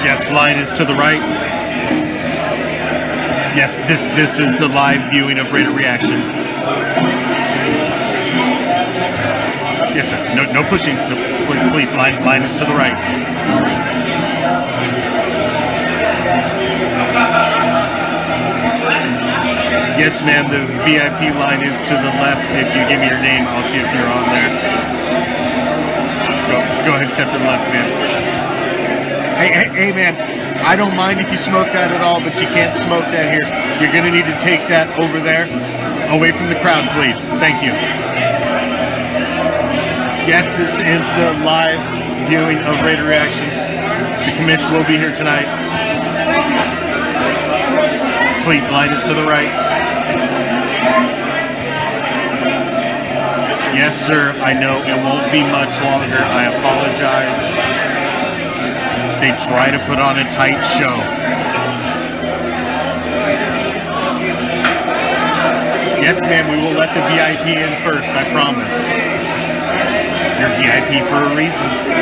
Yes, line is to the right. Yes, this is the live viewing of Raider Reaction. Yes, sir. No pushing. No, please, line is to the right. Yes, ma'am. The VIP line is to the left. If you give me your name, I'll see if you're on there. Go ahead, step to the left, ma'am. Hey, man, I don't mind if you smoke that at all, but you can't smoke that here. You're going to need to take that over there, away from the crowd, please. Thank you. Yes, this is the live viewing of Raider Reaction. The Commish will be here tonight. Please, line is to the right. Yes, sir, I know it won't be much longer. I apologize. They try to put on a tight show. Yes, ma'am, we will let the VIP in first, I promise. You're VIP for a reason.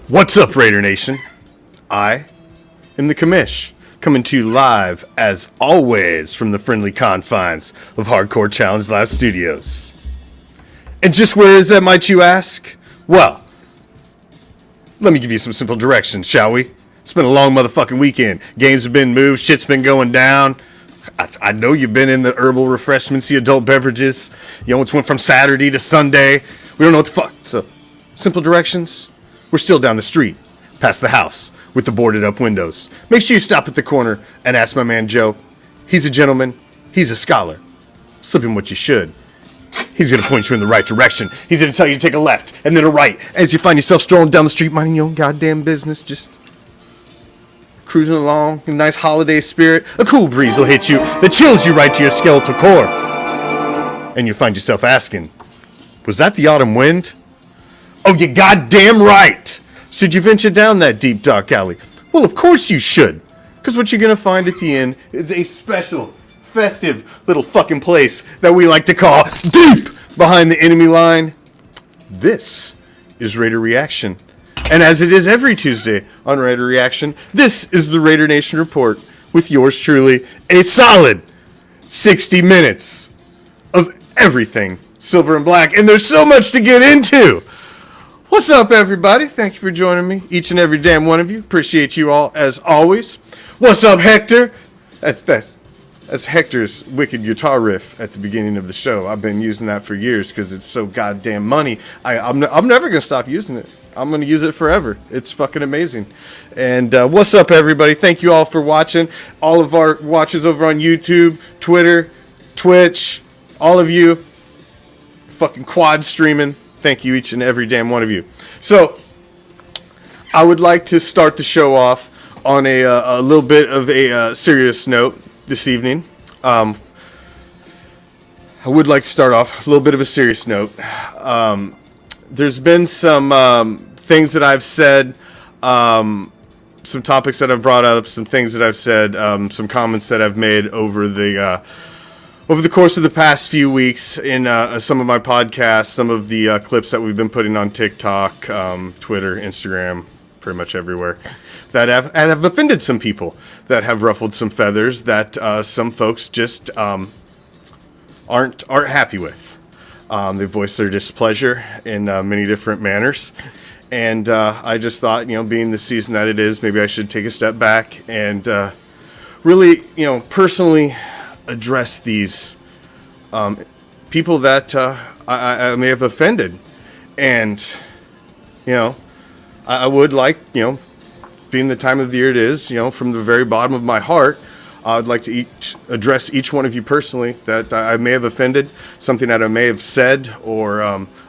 What's up, Raider Nation? I am the Commish, coming to you live, as always, from the friendly confines of Hardcore Challenge Live Studios. And just where is that, might you ask? Well, let me give you some simple directions, shall we? It's been a long motherfucking weekend. Games have been moved, shit's been going down. I know you've been in the herbal refreshments, the adult beverages. You almost went from Saturday to Sunday. We don't know what the fuck. So, simple directions. We're still down the street, past the house, with the boarded up windows. Make sure you stop at the corner and ask my man Joe. He's a gentleman. He's a scholar. Slip him what you should. He's going to point you in the right direction. He's going to tell you to take a left and then a right. As you find yourself strolling down the street, minding your own goddamn business, just cruising along in a nice holiday spirit. A cool breeze will hit you that chills you right to your skeletal core. And you find yourself asking, was that the autumn wind? Oh, you goddamn right! Should you venture down that deep, dark alley? Well, of course you should. Because what you're going to find at the end is a special, festive little fucking place that we like to call deep behind the enemy line. This is Raider Reaction. And as it is every Tuesday on Raider Reaction, this is the Raider Nation Report with yours truly, a solid 60 minutes of everything silver and black. And there's so much to get into. What's up, everybody? Thank you for joining me, each and every damn one of you. Appreciate you all, as always. What's up, Hector? That's Hector's wicked guitar riff at the beginning of the show. I've been using that for years because it's so goddamn money. I'm never going to stop using it. I'm going to use it forever. It's fucking amazing. And what's up, everybody? Thank you all for watching. All of our watchers over on YouTube, Twitter, Twitch, all of you fucking quad streaming. Thank you, each and every damn one of you. So, I would like to start the show off on a little bit of a serious note this evening. I would like to start off a little bit of a serious note. There's been some things that I've said, some topics that I've brought up, some things that I've said, some comments that I've made over the course of the past few weeks in some of my podcasts, some of the clips that we've been putting on TikTok, Twitter, Instagram, pretty much everywhere, that have offended some people, that have ruffled some feathers, that some folks just aren't happy with. They voiced their displeasure in many different manners. And I just thought, being the season that it is, maybe I should take a step back and really, personally address these people that I may have offended. And, I would like, being the time of the year it is, from the very bottom of my heart, I would like to address each one of you personally that I may have offended, something that I may have said or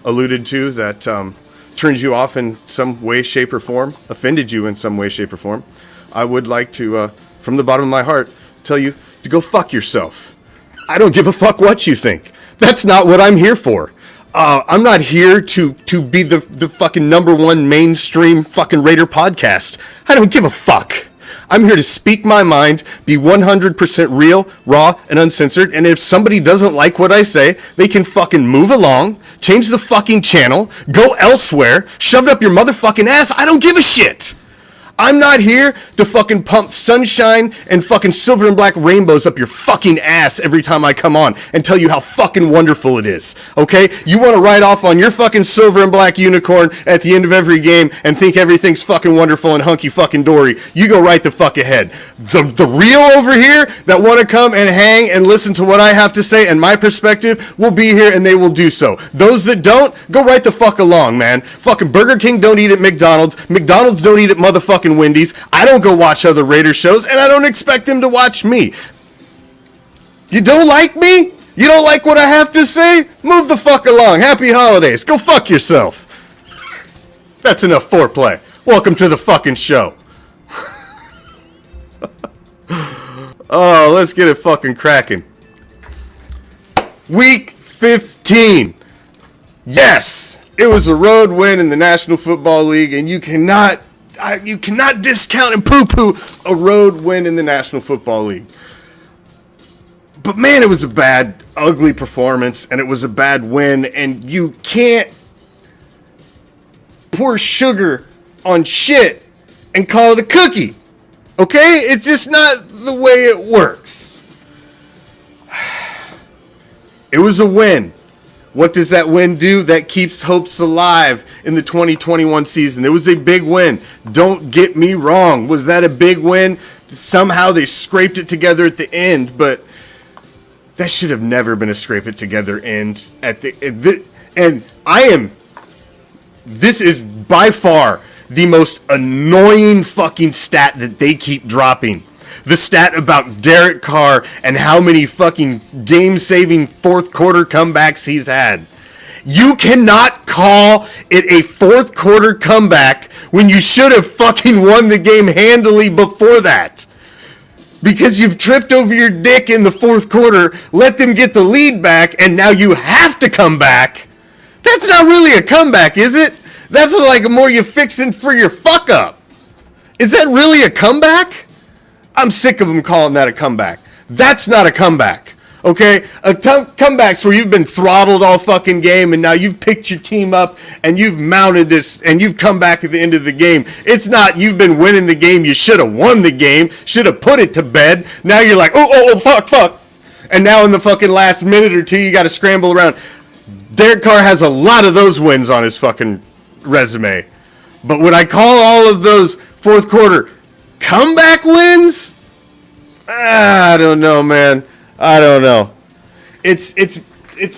alluded to that turns you off in some way, shape, or form, offended you in some way, shape, or form. I would like to, from the bottom of my heart, tell you to go fuck yourself. I don't give a fuck what you think. That's not what I'm here for. I'm not here to be the fucking number one mainstream fucking Raider podcast. I don't give a fuck. I'm here to speak my mind, be 100% real, raw, and uncensored, and if somebody doesn't like what I say, they can fucking move along, change the fucking channel, go elsewhere, shove it up your motherfucking ass. I don't give a shit. I'm not here to fucking pump sunshine and fucking silver and black rainbows up your fucking ass every time I come on and tell you how fucking wonderful it is, okay? You want to ride off on your fucking silver and black unicorn at the end of every game and think everything's fucking wonderful and hunky fucking dory. You go right the fuck ahead. The real over here that want to come and hang and listen to what I have to say and my perspective will be here and they will do so. Those that don't, go right the fuck along, man. Fucking Burger King don't eat at McDonald's. McDonald's don't eat at motherfucking Wendy's. I don't go watch other Raider shows, and I don't expect them to watch me. You don't like me? You don't like what I have to say? Move the fuck along. Happy holidays. Go fuck yourself. That's enough foreplay. Welcome to the fucking show. Oh, let's get it fucking cracking. Week 15. Yes, it was a road win in the National Football League, and you cannot discount and poo-poo a road win in the National Football League. But man, it was a bad, ugly performance, and it was a bad win, and you can't pour sugar on shit and call it a cookie. Okay? It's just not the way it works. It was a win. What does that win do? That keeps hopes alive in the 2021 season. It was a big win. Don't get me wrong. Was that a big win? Somehow they scraped it together at the end, but that should have never been a scrape it together end this is by far the most annoying fucking stat that they keep dropping. The stat about Derek Carr and how many fucking game-saving fourth quarter comebacks he's had. You cannot call it a fourth quarter comeback when you should have fucking won the game handily before that. Because you've tripped over your dick in the fourth quarter, let them get the lead back, and now you have to come back. That's not really a comeback, is it? That's like more you fixing for your fuck up. Is that really a comeback? I'm sick of them calling that a comeback. That's not a comeback, okay? Comebacks where you've been throttled all fucking game and now you've picked your team up and you've mounted this and you've come back at the end of the game. It's not you've been winning the game. You should have won the game, should have put it to bed. Now you're like, oh, fuck. And now in the fucking last minute or two, you got to scramble around. Derek Carr has a lot of those wins on his fucking resume. But would I call all of those fourth quarter comeback wins? I don't know, man. I don't know. It's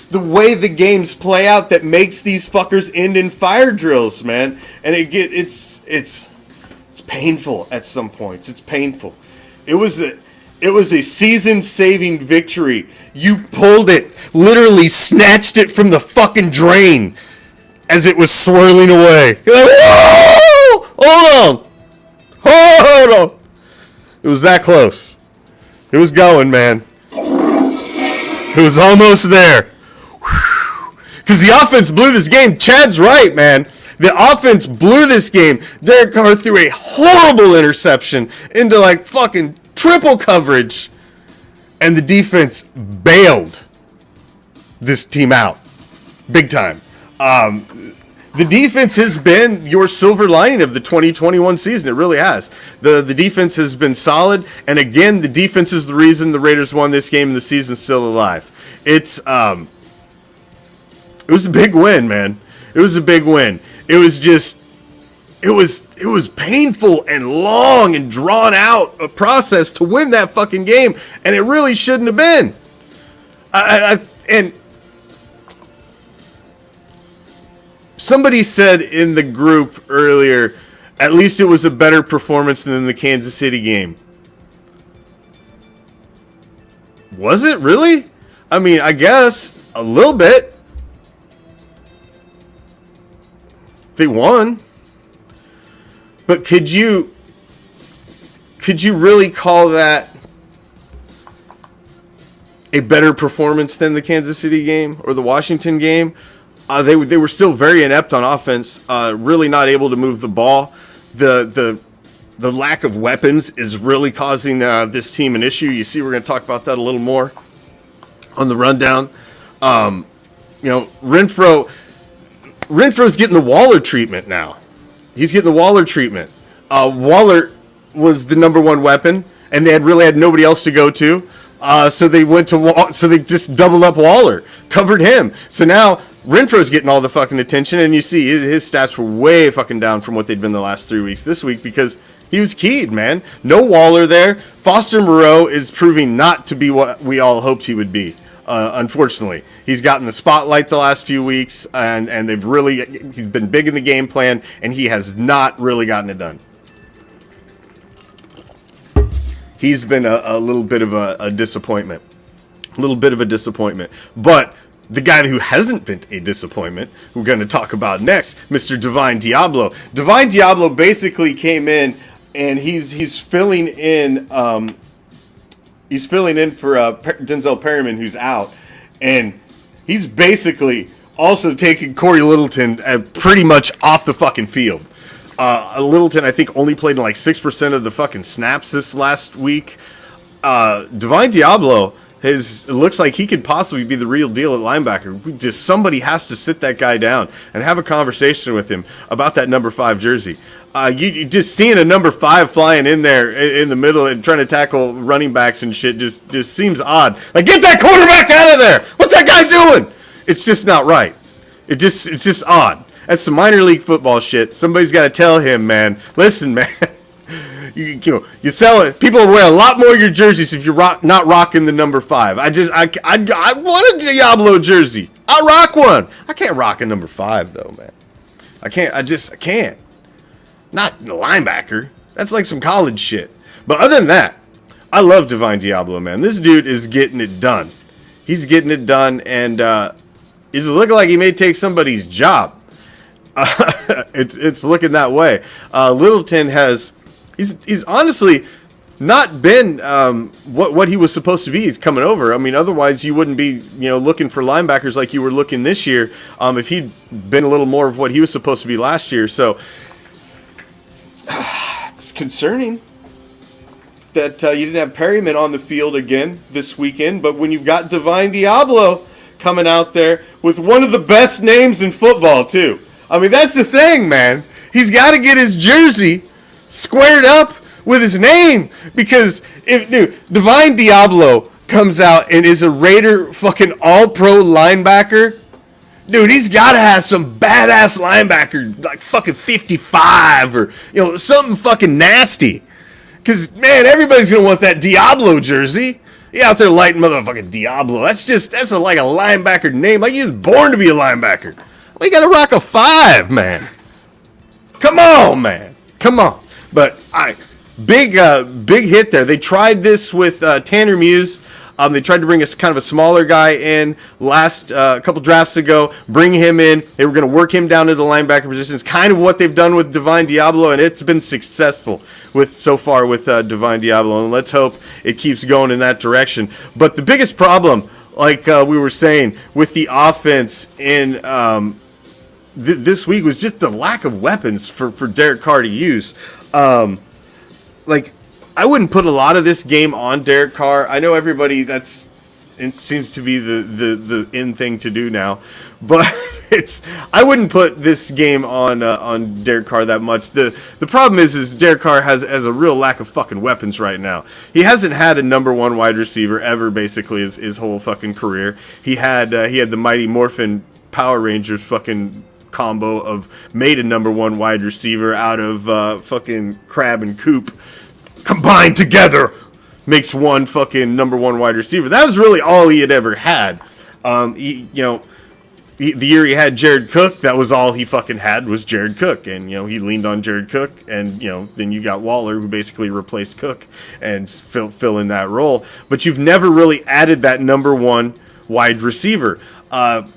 the way the games play out that makes these fuckers end in fire drills, man. And it's painful at some points. It's painful. It was a season-saving victory. You pulled it, literally snatched it from the fucking drain as it was swirling away. You're like, whoa! Hold on. It was that close. It was going, man. It was almost there. Because the offense blew this game. Chad's right, man. The offense blew this game. Derek Carr threw a horrible interception into like fucking triple coverage. And the defense bailed this team out. Big time. The defense has been your silver lining of the 2021 season. It really has. The defense has been solid. And again, the defense is the reason the Raiders won this game and the season's still alive. It was a big win, man. It was a big win. It was just, it was painful and long and drawn out a process to win that fucking game, and it really shouldn't have been. And somebody said in the group earlier, at least it was a better performance than the Kansas City game. Was it really? I mean, I guess a little bit. They won. But could you really call that a better performance than the Kansas City game or the Washington game? They were still very inept on offense, really not able to move the ball. The lack of weapons is really causing this team an issue. You see, we're going to talk about that a little more on the rundown. Renfro's getting the Waller treatment now. He's getting the Waller treatment. Waller was the number one weapon, and they really had nobody else to go to. So they just doubled up Waller, covered him. So now Renfro's getting all the fucking attention, and you see his stats were way fucking down from what they'd been the last 3 weeks. This week because he was keyed, man. No Waller there. Foster Moreau is proving not to be what we all hoped he would be. Unfortunately, he's gotten the spotlight the last few weeks, and he's been big in the game plan, and he has not really gotten it done. He's been a little bit of a disappointment. But the guy who hasn't been a disappointment, we're going to talk about next, Mr. Divine Diablo. Divine Diablo basically came in, and he's filling in. He's filling in for Denzel Perryman, who's out, and he's basically also taking Corey Littleton pretty much off the fucking field. Littleton, I think, only played in like 6% of the fucking snaps this last week. Divine Diablo it looks like he could possibly be the real deal at linebacker. Somebody has to sit that guy down and have a conversation with him about that number 5 jersey. You just seeing a number 5 flying in there in the middle and trying to tackle running backs and shit just seems odd. Like, get that quarterback out of there! What's that guy doing? It's just not right. It's just odd. That's some minor league football shit. Somebody's got to tell him, man. Listen, man. You sell it. People will wear a lot more of your jerseys if you're not rocking the number 5. I want a Diablo jersey. I'll rock one. I can't rock a number 5 though, man. I can't. Not a linebacker. That's like some college shit. But other than that, I love Divine Diablo, man. This dude is getting it done. He's getting it done, and he's looking like he may take somebody's job. It's looking that way. Littleton he's honestly not been what he was supposed to be. He's coming over. I mean, otherwise you wouldn't be looking for linebackers like you were looking this year. If he'd been a little more of what he was supposed to be last year. So it's concerning that you didn't have Perryman on the field again this weekend. But when you've got Divine Diablo coming out there with one of the best names in football too. I mean, that's the thing, man. He's got to get his jersey squared up with his name, because if Divine Diablo comes out and is a Raider fucking all-pro linebacker, dude, he's got to have some badass linebacker, like fucking 55 or something fucking nasty. Because, man, everybody's going to want that Diablo jersey. He out there lighting motherfucking Diablo. That's like a linebacker name. Like, he was born to be a linebacker. We got to rock a 5, man. Come on, man. Come on. But big hit there. They tried this with Tanner Muse. They tried to bring us kind of a smaller guy in a couple drafts ago, bring him in. They were going to work him down to the linebacker position. It's kind of what they've done with Divine Diablo, and it's been successful so far with Divine Diablo. And let's hope it keeps going in that direction. But the biggest problem like we were saying, with the offense in this week was just the lack of weapons for Derek Carr to use. Like, I wouldn't put a lot of this game on Derek Carr. I know everybody it seems to be the in thing to do now, but I wouldn't put this game on Derek Carr that much. The problem is Derek Carr has a real lack of fucking weapons right now. He hasn't had a number one wide receiver ever, basically his whole fucking career. He had the Mighty Morphin Power Rangers fucking combo of made a number one wide receiver out of fucking Crab and Coop combined together makes one fucking number one wide receiver. That was really all he had ever had. The year he had Jared Cook, that was all he fucking had was Jared Cook. And, he leaned on Jared Cook. And, then you got Waller, who basically replaced Cook and fill in that role. But you've never really added that number one wide receiver. It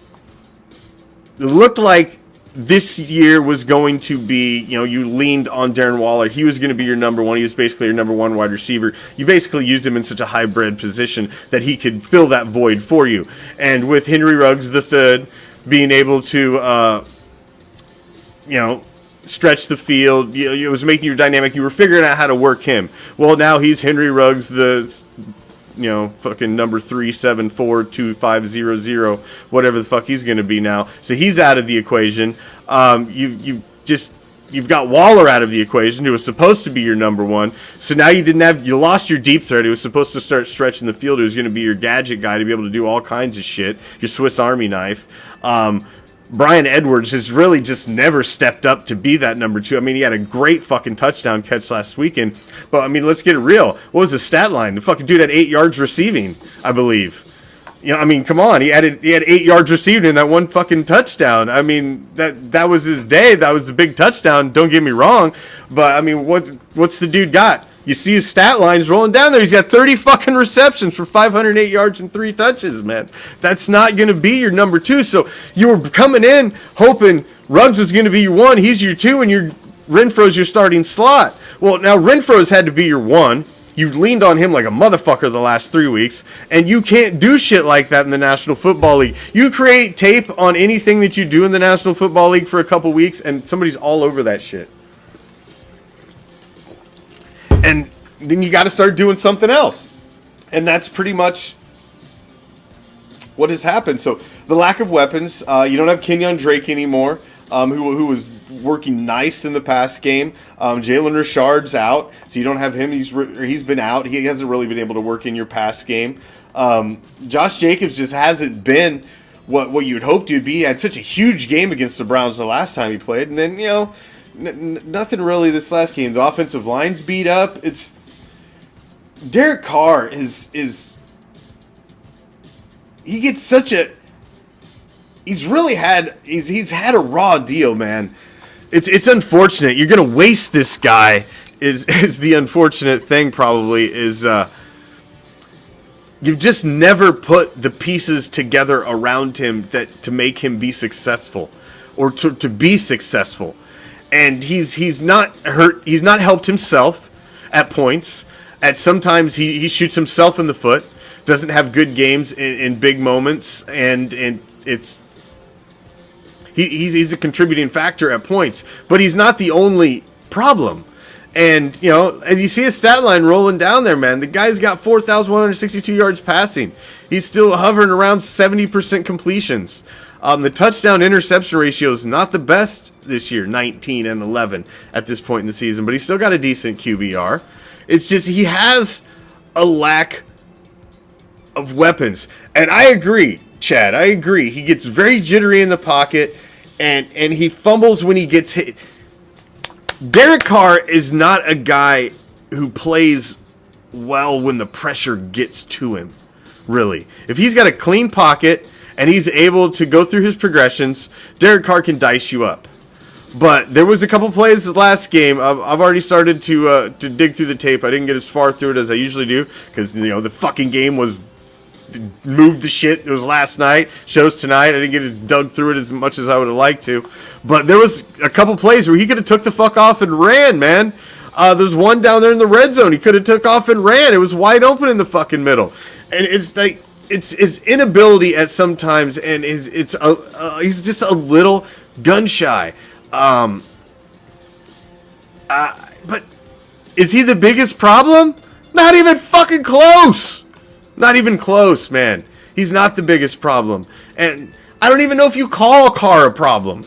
looked like this year was going to be, you leaned on Darren Waller. He was going to be your number one. He was basically your number one wide receiver. You basically used him in such a hybrid position that he could fill that void for you. And with Henry Ruggs III being able to, stretch the field, it was making you dynamic. You were figuring out how to work him. Well, now he's Henry Ruggs, fucking number 3742500, whatever the fuck he's going to be now. So he's out of the equation. You've got Waller out of the equation, who was supposed to be your number one. So now you lost your deep threat. He was supposed to start stretching the field. He was going to be your gadget guy to be able to do all kinds of shit, your Swiss Army knife. Brian Edwards has really just never stepped up to be that number two. I mean, he had a great fucking touchdown catch last weekend. But, I mean, let's get it real. What was the stat line? The fucking dude had 8 yards receiving, I believe. Come on. He had 8 yards receiving in that one fucking touchdown. I mean, that was his day. That was a big touchdown. Don't get me wrong. But, I mean, what's the dude got? You see his stat lines rolling down there. He's got 30 fucking receptions for 508 yards and 3 touches, man. That's not going to be your number two. So you were coming in hoping Ruggs was going to be your one. He's your two, and Renfro's your starting slot. Well, now Renfro's had to be your one. You leaned on him like a motherfucker the last 3 weeks, and you can't do shit like that in the National Football League. You create tape on anything that you do in the National Football League for a couple weeks, and somebody's all over that shit. And then you got to start doing something else. And that's pretty much what has happened. So the lack of weapons, you don't have Kenyon Drake anymore, who was working nice in the past game. Jalen Richard's out, so you don't have him. He's been out. He hasn't really been able to work in your pass game. Josh Jacobs just hasn't been what you would hope he'd be. He had such a huge game against the Browns the last time he played. And then, nothing really this last game. The offensive line's beat up. Derek Carr is he gets such a he's had a raw deal, man. It's unfortunate. You're gonna waste this guy is the unfortunate thing. Probably is you've just never put the pieces together around him to make him be successful or to be successful. And he's not hurt. He's not helped himself at points. Sometimes he shoots himself in the foot. Doesn't have good games in big moments, and he's a contributing factor at points. But he's not the only problem. And as you see his stat line rolling down there, man, the guy's got 4,162 yards passing. He's still hovering around 70% completions. The touchdown interception ratio is not the best this year, 19 and 11 at this point in the season, but he's still got a decent QBR. It's just he has a lack of weapons. And I agree, Chad, I agree. He gets very jittery in the pocket, and he fumbles when he gets hit. Derek Carr is not a guy who plays well when the pressure gets to him, really. If he's got a clean pocket and he's able to go through his progressions, Derek Carr can dice you up. But there was a couple plays the last game. I've already started to dig through the tape. I didn't get as far through it as I usually do because the fucking game was moved the shit. It was last night. Shows tonight. I didn't get as dug through it as much as I would have liked to. But there was a couple plays where he could have took the fuck off and ran, man. There's one down there in the red zone. He could have took off and ran. It was wide open in the fucking middle. And it's like it's his inability at sometimes, and he's just a little gun shy. But is he the biggest problem? Not even fucking close. Not even close, man. He's not the biggest problem. And I don't even know if you call Carr a problem.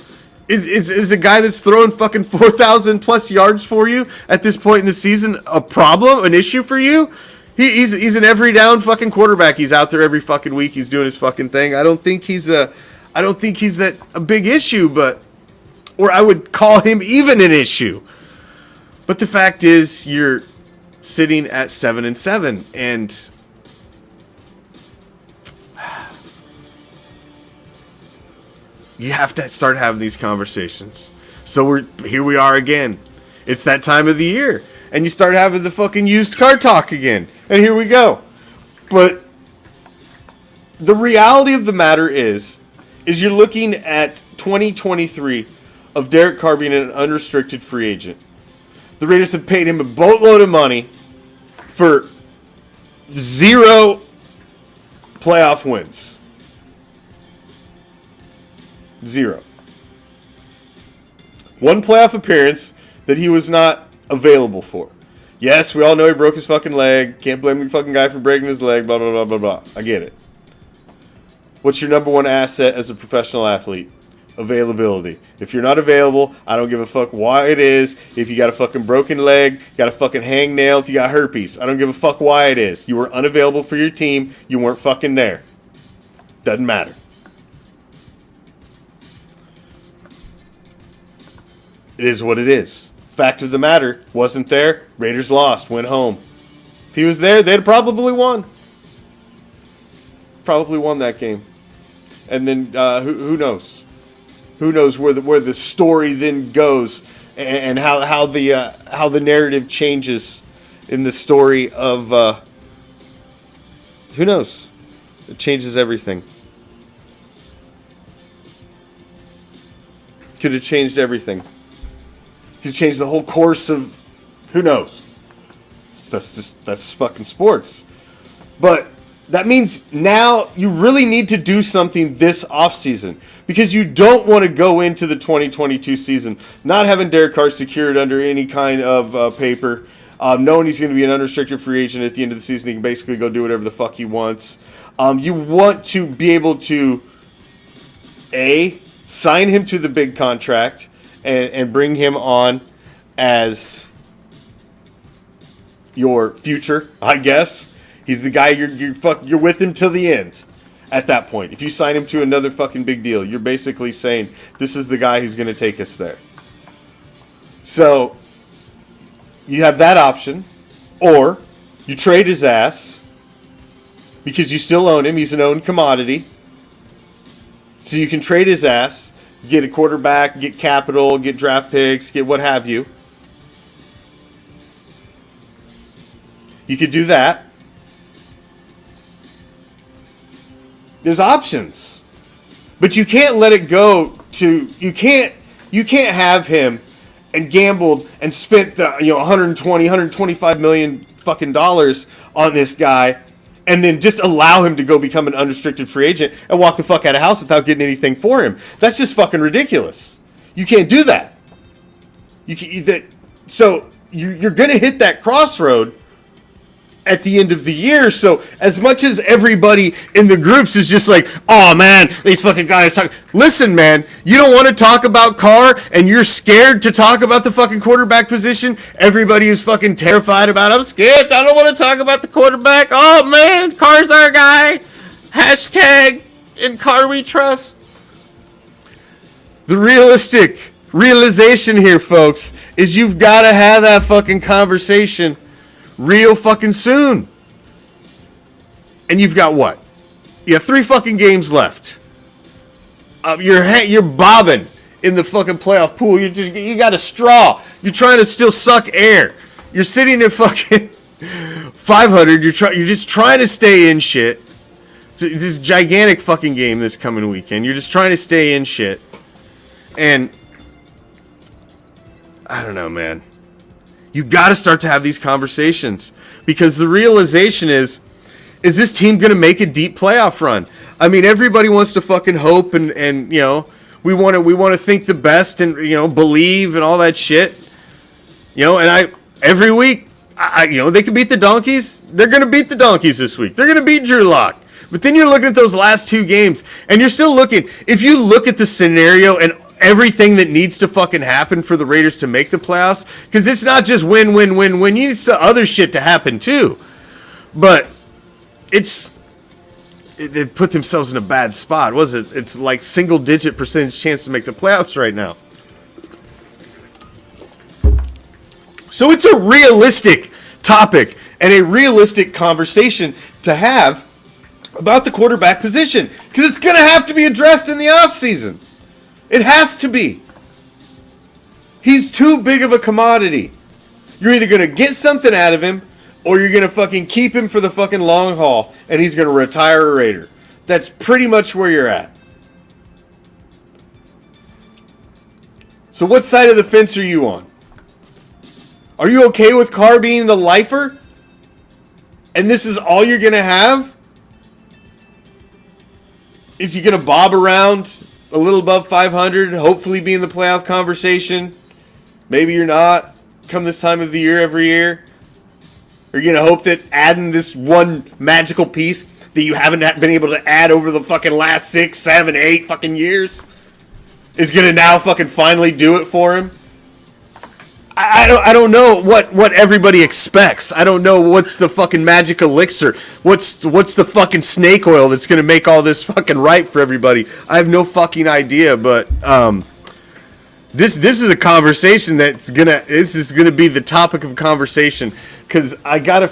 Is a guy that's throwing fucking 4,000 plus yards for you at this point in the season a problem, an issue for you? He's an every down fucking quarterback. He's out there every fucking week. He's doing his fucking thing. I don't think he's that a big issue, or I would call him even an issue. But the fact is, you're sitting at 7-7, and you have to start having these conversations. So here we are again. It's that time of the year, and you start having the fucking used car talk again. And here we go. But the reality of the matter is you're looking at 2023 of Derek Carr being an unrestricted free agent. The Raiders have paid him a boatload of money for 0 playoff wins. 0. 1 playoff appearance that he was not available for. Yes, we all know he broke his fucking leg. Can't blame the fucking guy for breaking his leg, blah, blah, blah, blah, blah. I get it. What's your number one asset as a professional athlete? Availability. If you're not available, I don't give a fuck why it is. If you got a fucking broken leg, got a fucking hangnail, if you got herpes, I don't give a fuck why it is. You were unavailable for your team. You weren't fucking there. Doesn't matter. It is what it is. Fact of the matter, wasn't there. Raiders lost, went home. If he was there, they'd probably won. Probably won that game. And then who knows? Who knows where the story then goes, and how the narrative changes in the story of who knows? It changes everything. Could have changed everything. Could change the whole course of, who knows? That's fucking sports. But that means now you really need to do something this offseason, because you don't want to go into the 2022 season not having Derek Carr secured under any kind of paper, knowing he's going to be an unrestricted free agent at the end of the season. He can basically go do whatever the fuck he wants. You want to be able to, sign him to the big contract, and bring him on as your future, I guess. He's the guy you're with him till the end at that point. If you sign him to another fucking big deal, you're basically saying, this is the guy who's going to take us there. So, you have that option. Or, you trade his ass because you still own him. He's an owned commodity. So you can trade his ass, get a quarterback, get capital, get draft picks, get what have you. You could do that. There's options. But you can't let it go to, you can't have him and gambled and spent the 125 million fucking dollars on this guy, and then just allow him to go become an unrestricted free agent and walk the fuck out of house without getting anything for him. That's just fucking ridiculous. You can't do that. So you're going to hit that crossroad at the end of the year. So as much as everybody in the groups is just like, oh man, these fucking guys talk. Listen, man, you don't want to talk about Carr and you're scared to talk about the fucking quarterback position. Everybody is fucking terrified about it. I'm scared. I don't want to talk about the quarterback. Oh man, Carr's our guy. Hashtag in Carr we trust. The realization here, folks, is you've got to have that fucking conversation real fucking soon. And you've got what? You have 3 fucking games left. You're bobbing in the fucking playoff pool. You got a straw. You're trying to still suck air. You're sitting at fucking 500. You're just trying to stay in shit. It's this gigantic fucking game this coming weekend. You're just trying to stay in shit. And I don't know, man. You got to start to have these conversations, because the realization is is this team going to make a deep playoff run? I mean, everybody wants to fucking hope and you know, we want to think the best and, you know, believe and all that shit. You know, and every week, you know, they can beat the Donkeys. They're going to beat the Donkeys this week. They're going to beat Drew Lock. But then you're looking at those last two games, and you're still looking. If you look at the scenario and everything that needs to fucking happen for the Raiders to make the playoffs, because it's not just win, win, win, win. You need some other shit to happen too. But they put themselves in a bad spot. It's like single-digit percentage chance to make the playoffs right now. So it's a realistic topic and a realistic conversation to have about the quarterback position, because it's going to have to be addressed in the offseason. It has to be. He's too big of a commodity. You're either going to get something out of him, or you're going to fucking keep him for the fucking long haul, and he's going to retire a Raider. That's pretty much where you're at. So what side of the fence are you on? Are you okay with Carr being the lifer? And this is all you're going to have? Is you going to bob around a little above 500, hopefully be in the playoff conversation? Maybe you're not, come this time of the year every year. Are you going to hope that adding this one magical piece that you haven't been able to add over the fucking last 6, 7, 8 fucking years is going to now fucking finally do it for him? I don't know what everybody expects. I don't know what's the fucking magic elixir. What's the fucking snake oil that's going to make all this fucking right for everybody? I have no fucking idea, but this is a conversation this is gonna be the topic of conversation, because I got a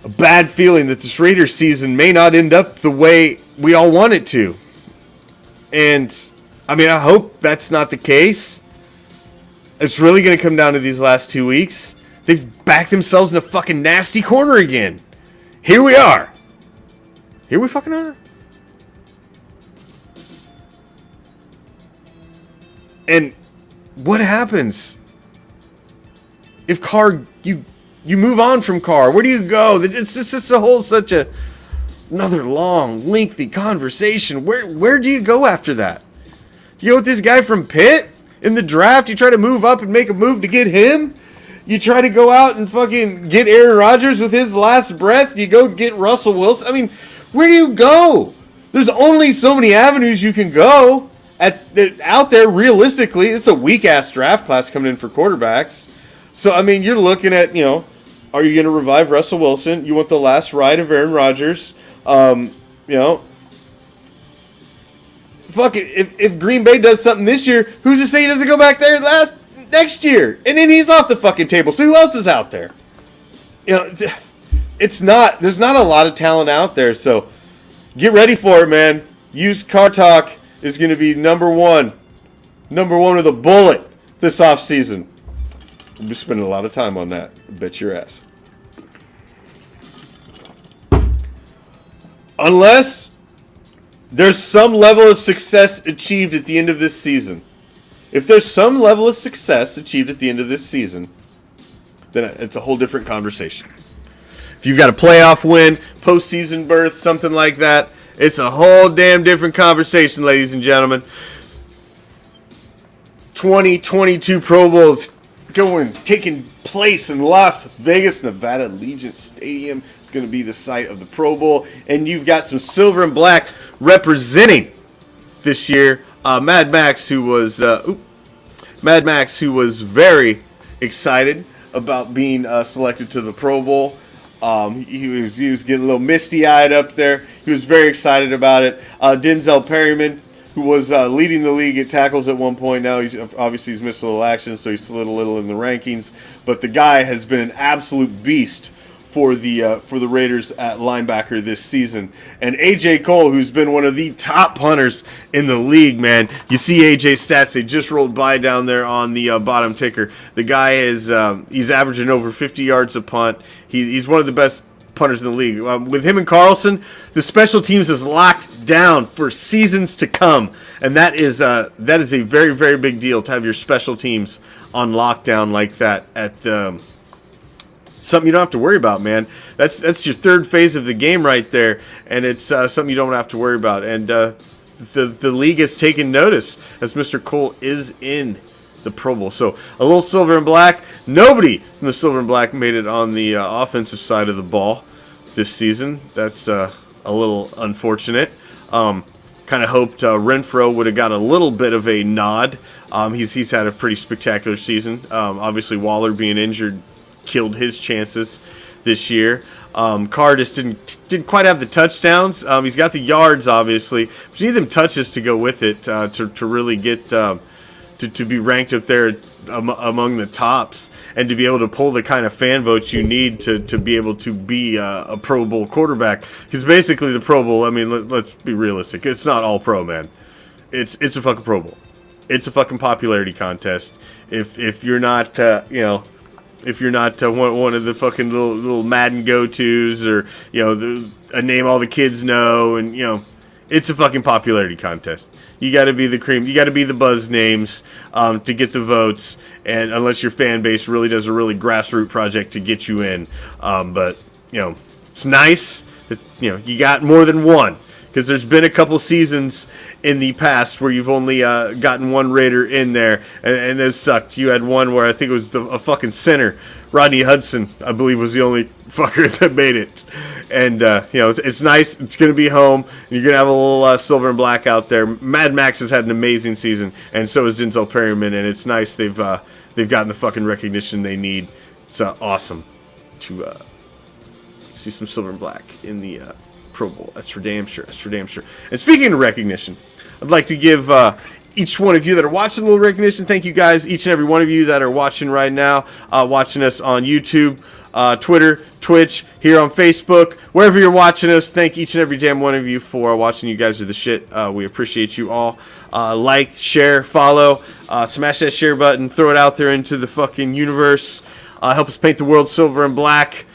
bad feeling that this Raiders season may not end up the way we all want it to. And I mean, I hope that's not the case. It's really going to come down to these last 2 weeks. They've backed themselves in a fucking nasty corner again. Here we are. Here we fucking are. And what happens if Carr, you move on from Carr? Where do you go? It's just another long, lengthy conversation. Where do you go after that? Do you go with this guy from Pitt? In the draft, you try to move up and make a move to get him? You try to go out and fucking get Aaron Rodgers with his last breath? You go get Russell Wilson? I mean, where do you go? There's only so many avenues you can go out there realistically. It's a weak-ass draft class coming in for quarterbacks. So, I mean, you're looking at, you know, are you going to revive Russell Wilson? You want the last ride of Aaron Rodgers? You know, fuck it, if Green Bay does something this year, who's to say he doesn't go back there next year? And then he's off the fucking table. So who else is out there? You know, there's not a lot of talent out there. So get ready for it, man. Used car talk is going to be number one with a bullet this offseason. We'll be spending a lot of time on that. I bet your ass. Unless there's some level of success achieved at the end of this season. If there's some level of success achieved at the end of this season, then it's a whole different conversation. If you've got a playoff win, postseason berth, something like that, it's a whole damn different conversation, ladies and gentlemen. 2022 Pro Bowls taking place in Las Vegas, Nevada. Allegiant Stadium is going to be the site of the Pro Bowl, and you've got some silver and black representing this year. Mad Max, who was very excited about being selected to the Pro Bowl. He was getting a little misty-eyed up there. He was very excited about it. Denzel Perryman, who was leading the league at tackles at one point. Now he's missed a little action, so he's slid a little in the rankings. But the guy has been an absolute beast for the Raiders at linebacker this season. And A.J. Cole, who's been one of the top punters in the league, man. You see A.J.'s stats. They just rolled by down there on the bottom ticker. The guy is he's averaging over 50 yards a punt. He's one of the best punters in the league. With him and Carlson, the special teams is locked down for seasons to come. And that is a very, very big deal to have your special teams on lockdown like that at the something you don't have to worry about, man. That's your third phase of the game right there, and it's something you don't have to worry about. And the league has taken notice as Mr. Cole is in the Pro Bowl. So a little silver and black. Nobody from the silver and black made it on the offensive side of the ball this season. That's a little unfortunate. Kind of hoped Renfro would have got a little bit of a nod. He's had a pretty spectacular season. Obviously, Waller being injured killed his chances this year. Carr just didn't quite have the touchdowns. He's got the yards, obviously, but you need them touches to go with it to really get to be ranked up there among the tops and to be able to pull the kind of fan votes you need to be able to be a Pro Bowl quarterback. Because basically the Pro Bowl, I mean, let's be realistic. It's not all pro, man. It's a fucking Pro Bowl. It's a fucking popularity contest. If you're not, if you're not one of the fucking little Madden go-tos or, a name all the kids know and, it's a fucking popularity contest. You got to be the cream. You got to be the buzz names to get the votes. And unless your fan base really does a really grassroots project to get you in. But, it's nice that, you got more than one. Because there's been a couple seasons in the past where you've only gotten one Raider in there. And those sucked. You had one where I think it was a fucking center. Rodney Hudson, I believe, was the only fucker that made it. And, it's nice. It's going to be home. You're going to have a little silver and black out there. Mad Max has had an amazing season, and so has Denzel Perryman. And it's nice they've gotten the fucking recognition they need. It's awesome to see some silver and black in the Pro Bowl. That's for damn sure. And speaking of recognition, I'd like to give each one of you that are watching a little recognition. Thank you guys, each and every one of you that are watching right now, watching us on YouTube, Twitter, Twitch, here on Facebook, wherever you're watching us. Thank each and every damn one of you for watching. You guys are the shit. We appreciate you all. Like, share, follow, smash that share button, throw it out there into the fucking universe. Help us paint the world silver and black.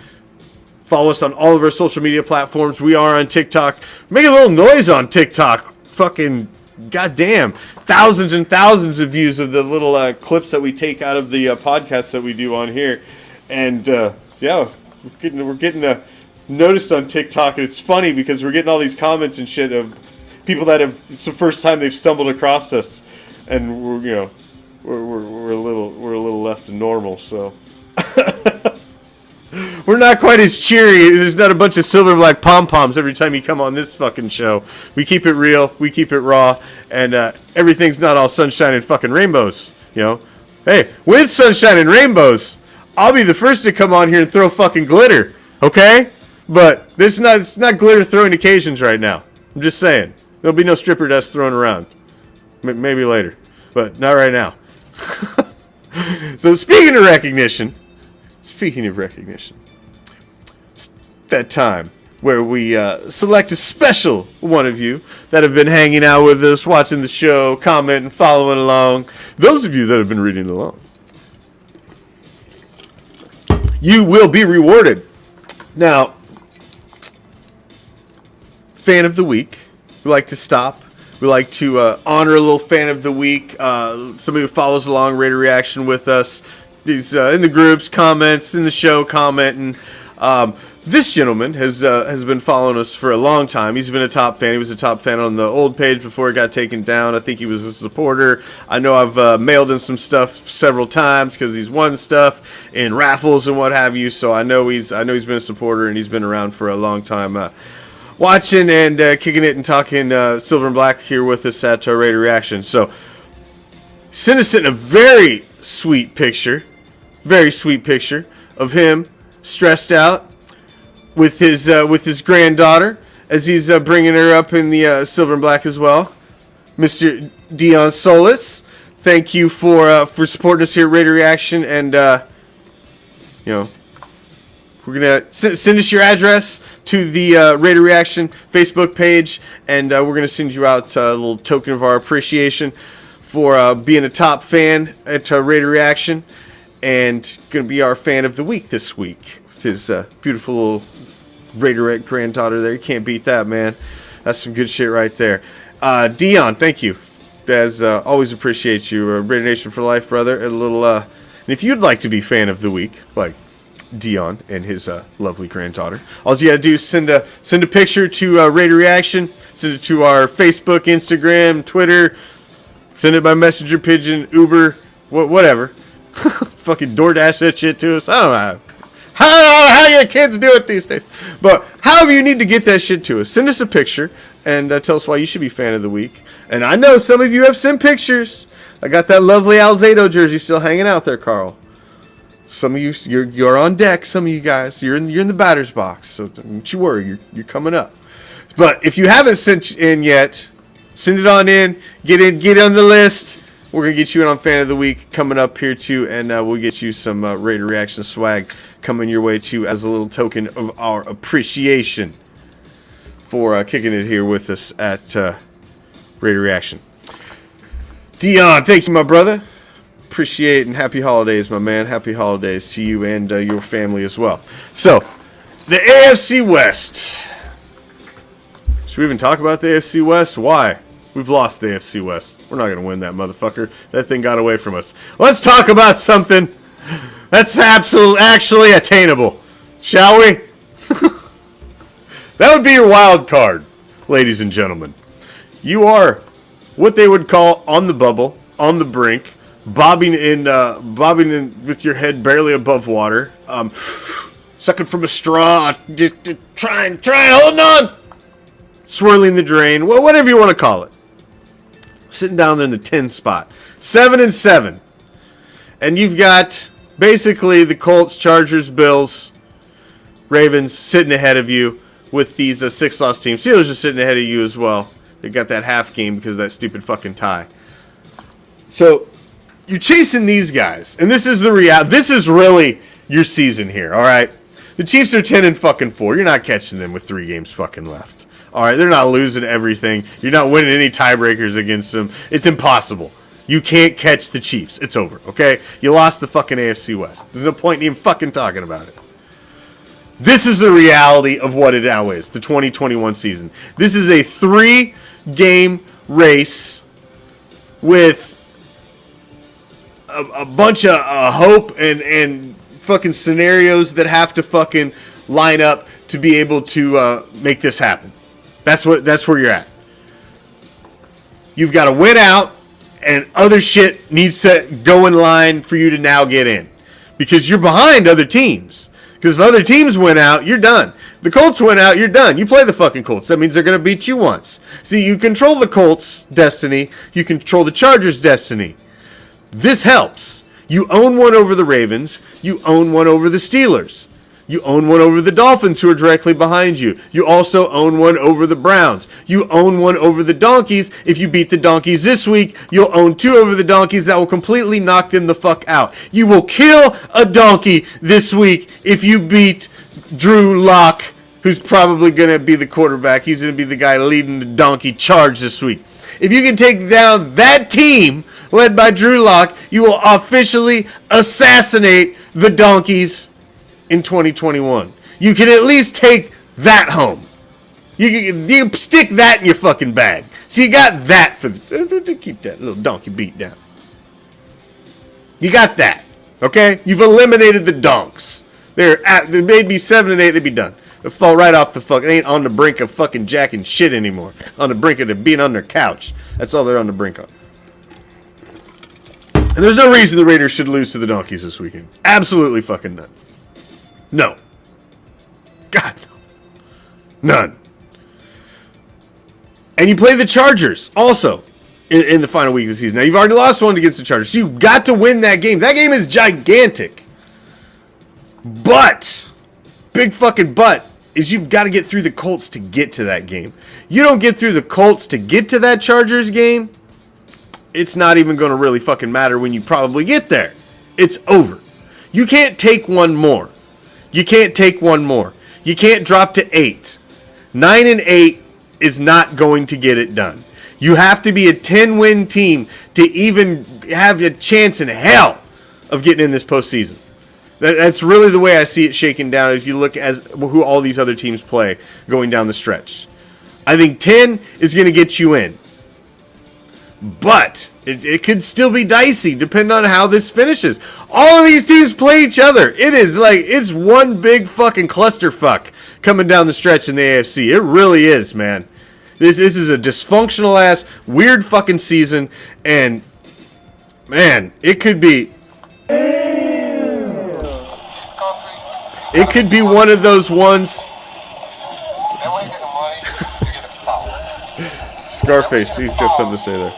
Follow us on all of our social media platforms. We are on TikTok. Make a little noise on TikTok. Fucking goddamn. Thousands and thousands of views of the little clips that we take out of the podcasts that we do on here. And, we're getting noticed on TikTok. And it's funny because we're getting all these comments and shit of people that it's the first time they've stumbled across us. And we're a little left to normal, so... We're not quite as cheery. There's not a bunch of silver and black pom-poms every time you come on this fucking show. We keep it real. We keep it raw. And everything's not all sunshine and fucking rainbows. Hey, when it's sunshine and rainbows, I'll be the first to come on here and throw fucking glitter. Okay? But it's not glitter throwing occasions right now. I'm just saying. There'll be no stripper dust thrown around. Maybe later. But not right now. So speaking of recognition, it's that time where we select a special one of you that have been hanging out with us, watching the show, commenting, following along. Those of you that have been reading along, you will be rewarded. Now, fan of the week, we like to stop. We like to honor a little fan of the week, somebody who follows along Raider Reaction with us. He's in the groups, comments, in the show, commenting. This gentleman has been following us for a long time. He's been a top fan. He was a top fan on the old page before it got taken down. I think he was a supporter. I know I've mailed him some stuff several times because he's won stuff in raffles and what have you. So I know he's been a supporter and he's been around for a long time, watching and kicking it and talking silver and black here with us at Raider Reaction. So send us in a very sweet picture of him stressed out with his granddaughter as he's bringing her up in the silver and black as well. Mr. Dion Solis, thank you for supporting us here at Raider Reaction, and we're gonna send us your address to the Raider Reaction Facebook page, and we're gonna send you out a little token of our appreciation for being a top fan at Raider Reaction, and going to be our fan of the week this week with his beautiful little Raiderette granddaughter there. You can't beat that, man. That's some good shit right there. Dion, thank you. As always, appreciate you. Raider Nation for life, brother. And if you'd like to be fan of the week, like Dion and his lovely granddaughter. All you gotta do is send a picture to Raider Reaction. Send it to our Facebook, Instagram, Twitter. Send it by messenger pigeon, Uber, whatever. Fucking DoorDash that shit to us. I don't know how your kids do it these days. But however you need to get that shit to us, send us a picture and tell us why you should be fan of the week. And I know some of you have sent pictures. I got that lovely Alzado jersey still hanging out there, Carl. Some of you, you're on deck. Some of you guys, you're in the batter's box. So don't you worry, you're coming up. But if you haven't sent in yet, send it on in. Get on the list. We're gonna get you in on fan of the week coming up here too, and we'll get you some Raider Reaction swag coming your way too as a little token of our appreciation for kicking it here with us at Raider Reaction. Dion, thank you, my brother. Appreciate and happy holidays, my man. Happy holidays to you and your family as well. So, the AFC West. Should we even talk about the AFC West? Why? We've lost the AFC West. We're not going to win that motherfucker. That thing got away from us. Let's talk about something that's actually attainable. Shall we? That would be your wild card, ladies and gentlemen. You are what they would call on the bubble, on the brink, bobbing in with your head barely above water, sucking from a straw, just trying, holding on, swirling the drain, whatever you want to call it. Sitting down there in the 10 spot, 7-7, and you've got basically the Colts, Chargers, Bills, Ravens sitting ahead of you with these 6-loss teams. Steelers are sitting ahead of you as well. They got that half game because of that stupid fucking tie. So you're chasing these guys, and this is the reality. This is really your season here, all right? The Chiefs are 10-4. You're not catching them with 3 games fucking left. All right, they're not losing everything. You're not winning any tiebreakers against them. It's impossible. You can't catch the Chiefs. It's over, okay? You lost the fucking AFC West. There's no point in even fucking talking about it. This is the reality of what it now is, the 2021 season. This is a 3-game race with a bunch of hope and fucking scenarios that have to fucking line up to be able to make this happen. That's where you're at. You've got to win out, and other shit needs to go in line for you to now get in, because you're behind other teams. Because if other teams win out, you're done. The Colts win out, you're done. You play the fucking Colts. That means they're going to beat you once. See, you control the Colts' destiny. You control the Chargers' destiny. This helps. You own one over the Ravens. You own one over the Steelers. You own one over the Dolphins, who are directly behind you. You also own one over the Browns. You own one over the Donkeys. If you beat the Donkeys this week, you'll own 2 over the Donkeys. That will completely knock them the fuck out. You will kill a donkey this week if you beat Drew Lock, who's probably going to be the quarterback. He's going to be the guy leading the donkey charge this week. If you can take down that team led by Drew Lock, you will officially assassinate the Donkeys in 2021. You can at least take that home. You can stick that in your fucking bag. So you got that to keep that little donkey beat down. You got that, okay? You've eliminated the donks. They may be 7-8. They'd be done. They fall right off the fuck. They ain't on the brink of fucking jacking shit anymore. On the brink of being on their couch. That's all they're on the brink of. And there's no reason the Raiders should lose to the Donkeys this weekend. Absolutely fucking none. No. God, no. None. And you play the Chargers also in the final week of the season. Now, you've already lost one against the Chargers, so you've got to win that game. That game is gigantic. But, big fucking but, is you've got to get through the Colts to get to that game. You don't get through the Colts to get to that Chargers game, it's not even going to really fucking matter when you probably get there. It's over. You can't take one more. You can't take one more. You can't drop to 8. 9-8 is not going to get it done. You have to be a 10-win team to even have a chance in hell of getting in this postseason. That's really the way I see it shaking down if you look as who all these other teams play going down the stretch. I think 10 is going to get you in. But it could still be dicey depending on how this finishes. All of these teams play each other. It's one big fucking clusterfuck coming down the stretch in the AFC. It really is, man. This is a dysfunctional ass, weird fucking season, and man, it could be one of those ones. Scarface, he's got something to say there.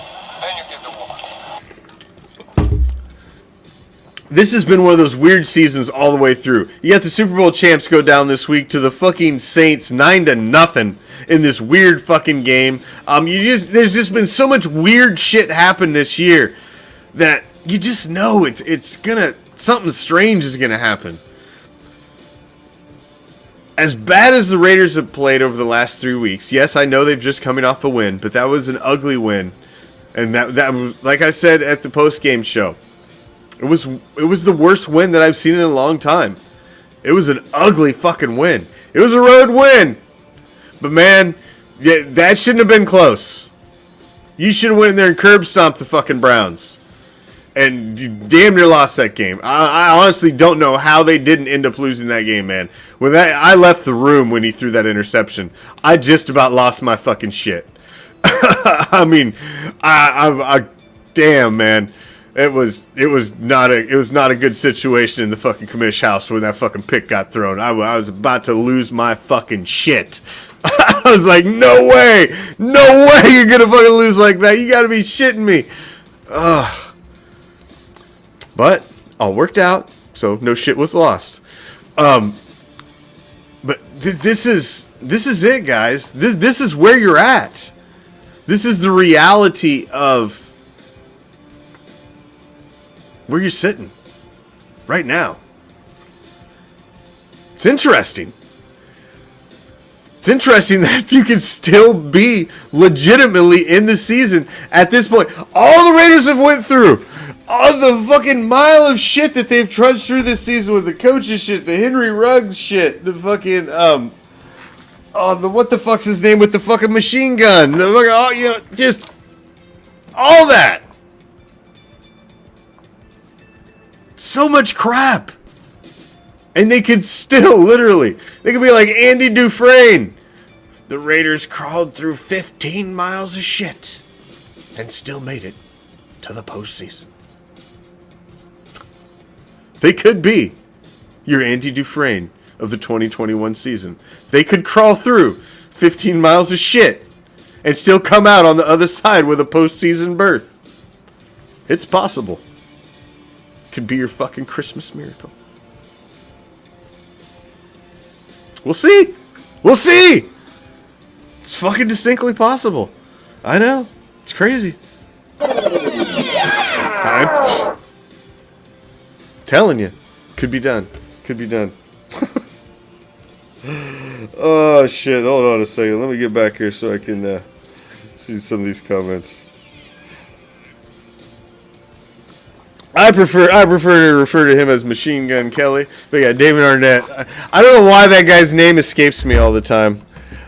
This has been one of those weird seasons all the way through. You got the Super Bowl champs go down this week to the fucking Saints 9-0 in this weird fucking game. There's just been so much weird shit happen this year that you just know something strange is gonna happen. As bad as the Raiders have played over the last 3 weeks, yes, I know they've just coming off a win, but that was an ugly win, and that was, like I said at the post-game show, it was the worst win that I've seen in a long time. It was an ugly fucking win. It was a road win, but man, yeah, that shouldn't have been close. You should have went in there and curb stomped the fucking Browns. And you damn near lost that game. I honestly don't know how they didn't end up losing that game, man. I left the room when he threw that interception. I just about lost my fucking shit. I mean, damn, man. It was not a good situation in the fucking Commish house when that fucking pick got thrown. I was about to lose my fucking shit. I was like, no way you're gonna fucking lose like that. You gotta be shitting me. Ugh. But all worked out, so no shit was lost. But this is it, guys. This is where you're at. This is the reality of where you're sitting right now. It's interesting. It's interesting that you can still be legitimately in the season at this point. All the Raiders have went through. All the fucking mile of shit that they've trudged through this season with the coaches shit, the Henry Ruggs shit, the fucking, what the fuck's his name with the fucking machine gun? Just all that. So much crap. And they could still, they could be like Andy Dufresne. The Raiders crawled through 15 miles of shit and still made it to the postseason. They could be your Andy Dufresne of the 2021 season. They could crawl through 15 miles of shit and still come out on the other side with a postseason berth. It's possible. Could be your fucking Christmas miracle. We'll see. It's fucking distinctly possible. I know. It's crazy. I'm telling you. Could be done. Oh, shit. Hold on a second. Let me get back here so I can see some of these comments. I prefer to refer to him as Machine Gun Kelly. But yeah, David Arnett. I don't know why that guy's name escapes me all the time.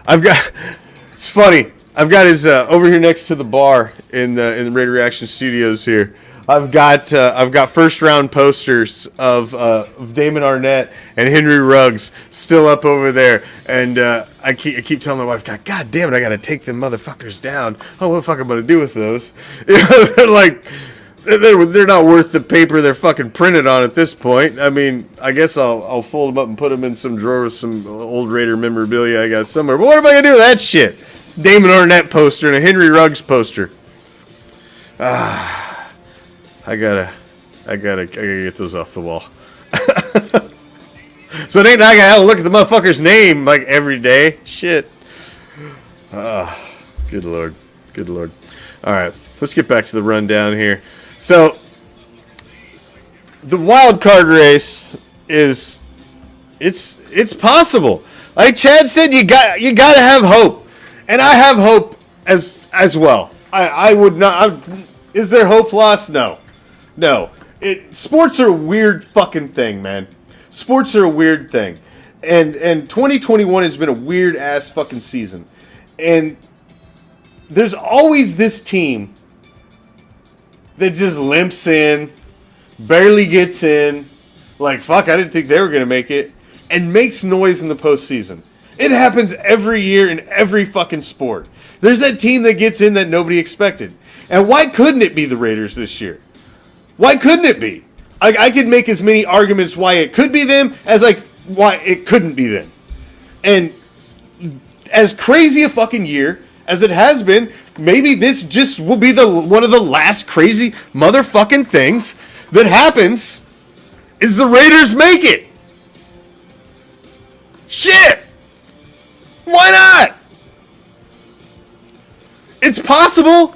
It's funny. I've got his over here next to the bar in the Raider Reaction Studios here. I've got first round posters of Damon Arnett and Henry Ruggs still up over there, and I keep telling my wife, God damn it, I gotta take them motherfuckers down. I don't know what the fuck I'm gonna do with those. They're like. They're not worth the paper they're fucking printed on at this point. I mean, I guess I'll fold them up and put them in some drawer with some old Raider memorabilia I got somewhere. But what am I gonna do with that shit? Damon Arnett poster and a Henry Ruggs poster. I gotta get those off the wall. So it ain't like I gotta look at the motherfucker's name like every day. Shit. Good lord. All right, let's get back to the rundown here. So, the wild card race it's possible. Like Chad said, you gotta have hope, and I have hope as well. I would not. Is there hope lost? No. Sports are a weird fucking thing, man. Sports are a weird thing, and 2021 has been a weird ass fucking season, and there's always this team that just limps in, barely gets in, like, fuck, I didn't think they were going to make it, and makes noise in the postseason. It happens every year in every fucking sport. There's that team that gets in that nobody expected. And why couldn't it be the Raiders this year? Why couldn't it be? I could make as many arguments why it could be them as like why it couldn't be them. And as crazy a fucking year as it has been, maybe this just will be one of the last crazy motherfucking things that happens is the Raiders make it. Shit! Why not? It's possible.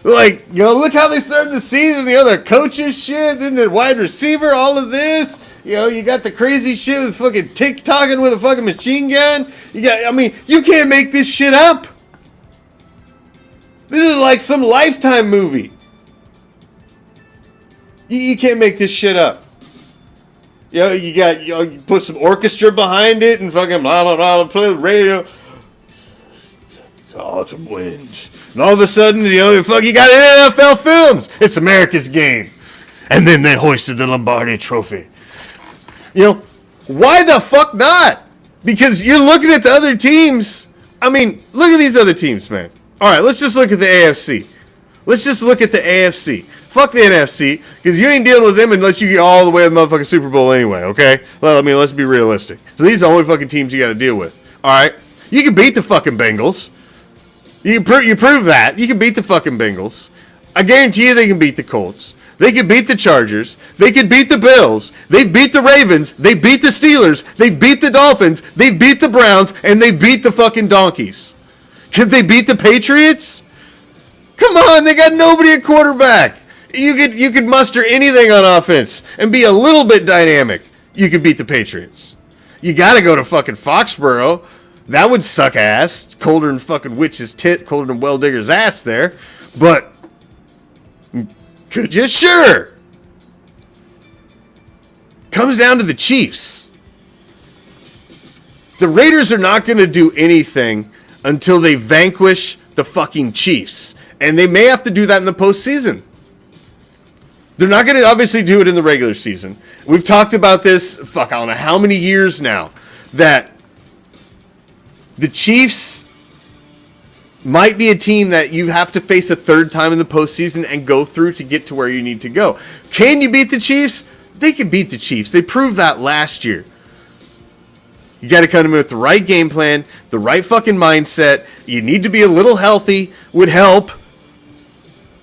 Like, you know, look how they started the season. You know, their coaches shit, then the wide receiver, all of this. You know, you got the crazy shit with fucking TikToking with a fucking machine gun. I mean, you can't make this shit up. This is like some Lifetime movie. You can't make this shit up. You know, you put some orchestra behind it and fucking blah, blah, blah, play the radio. It's autumn winds. And all of a sudden, you know, you got NFL films. It's America's game. And then they hoisted the Lombardi trophy. You know, why the fuck not? Because you're looking at the other teams. I mean, look at these other teams, man. All right, let's just look at the AFC. Let's just look at the AFC. Fuck the NFC, because you ain't dealing with them unless you get all the way to the motherfucking Super Bowl anyway, okay? Well, I mean, let's be realistic. So these are the only fucking teams you got to deal with. All right? You can beat the fucking Bengals. You prove that. You can beat the fucking Bengals. I guarantee you they can beat the Colts. They can beat the Chargers. They can beat the Bills. They beat the Ravens. They beat the Steelers. They beat the Dolphins. They beat the Browns. And they beat the fucking Donkeys. Could they beat the Patriots? Come on, they got nobody at quarterback. You could muster anything on offense and be a little bit dynamic. You could beat the Patriots. You got to go to fucking Foxborough. That would suck ass. It's colder than fucking witch's tit, colder than well digger's ass there. But could you? Sure. Comes down to the Chiefs. The Raiders are not going to do anything until they vanquish the fucking Chiefs. And they may have to do that in the postseason. They're not going to obviously do it in the regular season. We've talked about this, I don't know how many years now, that the Chiefs might be a team that you have to face a third time in the postseason and go through to get to where you need to go. Can you beat the Chiefs? They can beat the Chiefs. They proved that last year. You got to come in with the right game plan, the right fucking mindset. You need to be a little healthy, would help.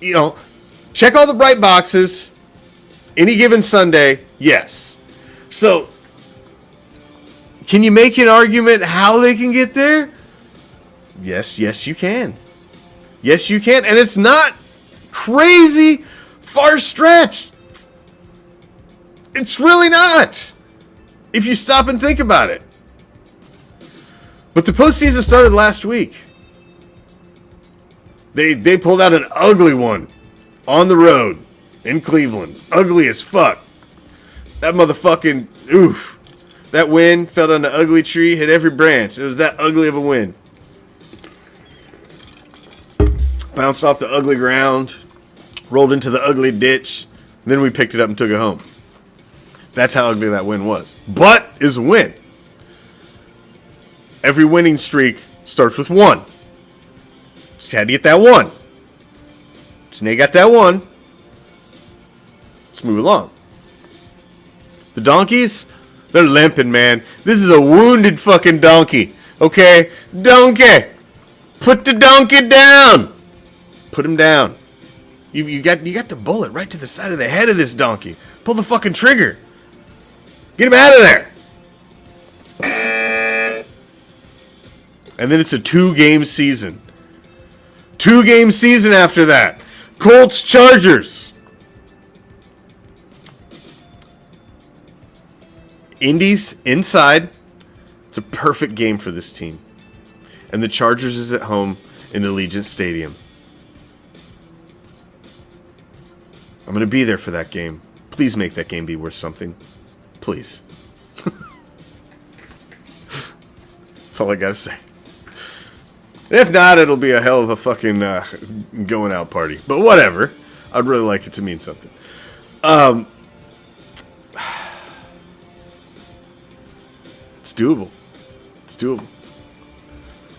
You know, check all the bright boxes. Any given Sunday, yes. So, can you make an argument how they can get there? Yes, you can. Yes, you can. And it's not crazy far stretched. It's really not. If you stop and think about it. But the postseason started last week. They pulled out an ugly one on the road in Cleveland. Ugly as fuck. That motherfucking, oof. That wind fell on the ugly tree, hit every branch. It was that ugly of a wind. Bounced off the ugly ground, rolled into the ugly ditch, then we picked it up and took it home. That's how ugly that wind was. But is a win. Every winning streak starts with one. Just had to get that one. So now you got that one. Let's move along. The Donkeys, they're limping, man. This is a wounded fucking donkey. Okay? Donkey. Put the donkey down. Put him down. You got the bullet right to the side of the head of this donkey. Pull the fucking trigger. Get him out of there. And then it's a 2-game season. 2-game season after that. Colts, Chargers. Indy's inside. It's a perfect game for this team. And the Chargers is at home in Allegiant Stadium. I'm going to be there for that game. Please make that game be worth something. Please. That's all I got to say. If not, it'll be a hell of a fucking going out party. But whatever. I'd really like it to mean something. It's doable. It's doable.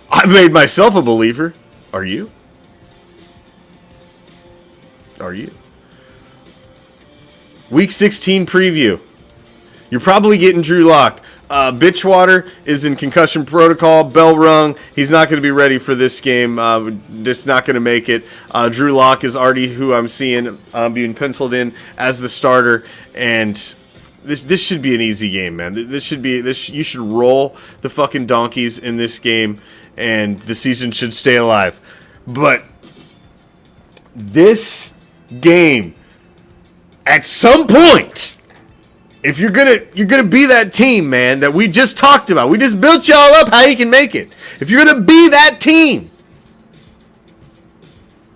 I've made myself a believer. Are you? Are you? Week 16 preview. You're probably getting Drew Lock. Bitchwater is in concussion protocol. Bell rung. He's not going to be ready for this game. Just not going to make it. Drew Lock is already who I'm seeing being penciled in as the starter. And this should be an easy game, man. You should roll the fucking donkeys in this game, and the season should stay alive. But this game, at some point, if you're gonna be that team, man, that we just talked about, we just built y'all up how you can make it. If you're gonna be that team,